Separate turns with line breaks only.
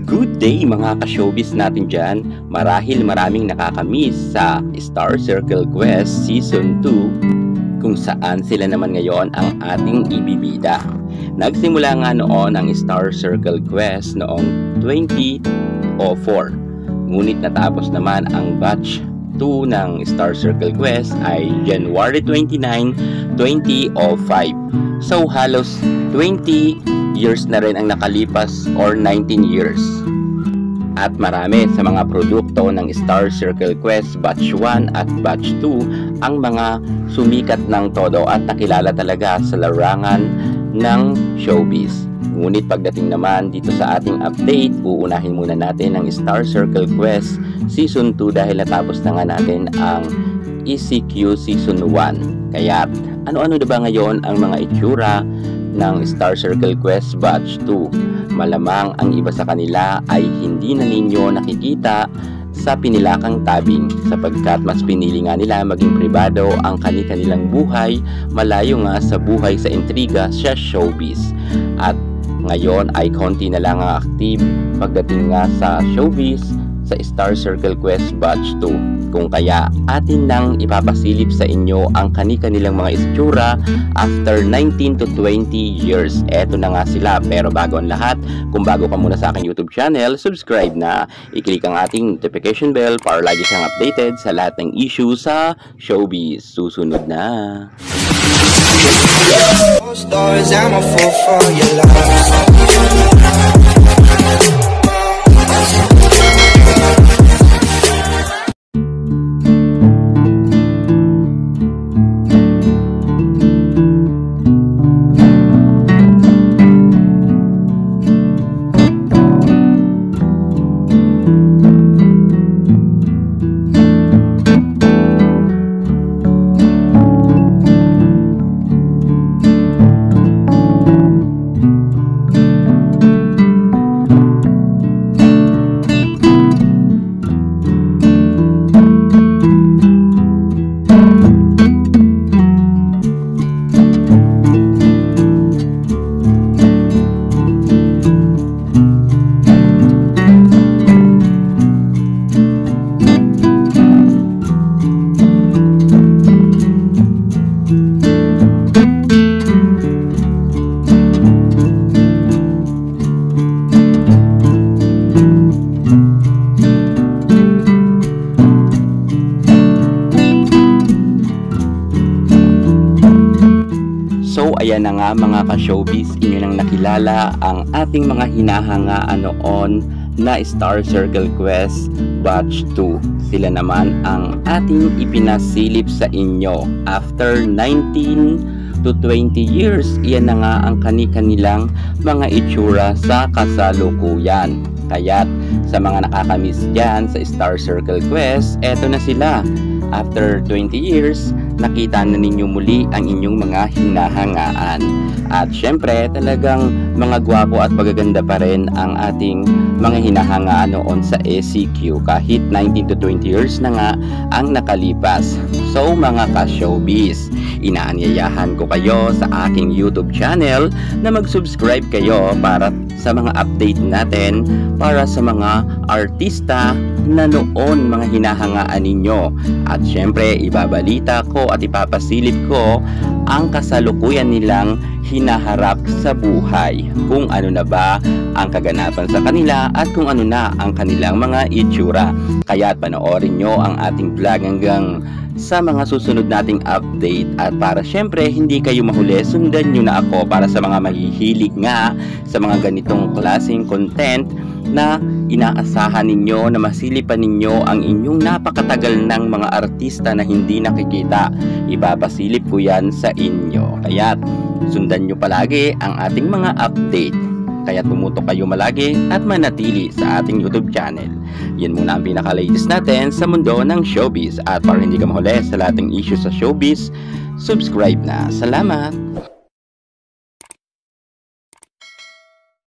Good day mga ka-showbiz natin dyan. Marahil maraming nakakamiss sa Star Circle Quest Season 2 kung saan sila naman ngayon ang ating ibibida. Nagsimula nga noon ang Star Circle Quest noong 2004. Ngunit natapos naman ang batch 2 ng Star Circle Quest ay January 29, 2005. So halos 20 years na rin ang nakalipas or 19 years. At marami sa mga produkto ng Star Circle Quest Batch 1 at Batch 2 ang mga sumikat ng todo at nakilala talaga sa larangan ng showbiz. Ngunit pagdating naman dito sa ating update, uunahin muna natin ang Star Circle Quest Season 2 dahil natapos na nga natin ang ECQ Season 1. Kaya ano-ano na ba ngayon ang mga itsura ng Star Circle Quest Batch 2? Malamang ang iba sa kanila ay hindi na ninyo nakikita sa pinilakang tabing sapagkat mas pinili nga nila maging pribado ang kanilang buhay malayo nga sa buhay sa intriga sa showbiz. At ngayon ay konti na lang ang active pagdating nga sa showbiz sa Star Circle Quest Batch 2. Kung kaya atin nang ipapasilip sa inyo ang kanilang mga itsura after 19 to 20 years. Eto na nga sila, pero bago ang lahat, kung bago ka muna sa aking YouTube channel, subscribe na. I-click ang ating notification bell para lagi kang updated sa lahat ng issue sa showbiz. Susunod na. So ayan na nga mga ka-showbiz, inyo nang nakilala ang ating mga hinahangaan noon na Star Circle Quest Batch 2. Sila naman ang ating ipinasilip sa inyo after 19 to 20 years. Iyan na nga ang kanilang mga itsura sa kasalukuyan. Kaya't sa mga nakakamiss dyan sa Star Circle Quest, eto na sila. After 20 years, nakita na ninyo muli ang inyong mga hinahangaan. At syempre, talagang mga gwapo at magaganda pa rin ang ating mga hinahangaan noon sa ECQ kahit 19 to 20 years na nga ang nakalipas. So mga ka-showbiz, inaanyayahan ko kayo sa aking YouTube channel na mag-subscribe kayo para sa mga update natin para sa mga artista na noon mga hinahangaan ninyo. At syempre, ibabalita ko at ipapasilip ko ang kasalukuyan nilang hinaharap sa buhay. Kung ano na ba ang kaganapan sa kanila at kung ano na ang kanilang mga itsura. Kaya panoorin nyo ang ating vlog hanggang sa mga susunod nating update. At para syempre hindi kayo mahuli, sundan nyo na ako para sa mga mahihilig nga sa mga ganitong klaseng content na inaasahan ninyo na masilipan ninyo ang inyong napakatagal ng mga artista na hindi nakikita. Ipapasilip ko yan sa inyo. Kaya sundan nyo palagi ang ating mga update. Kaya tumutok kayo malagi at manatili sa ating YouTube channel. Yan muna ang pinaka-latest natin sa mundo ng showbiz. At para hindi ka mahuli sa lahat ng issues sa showbiz, subscribe na. Salamat!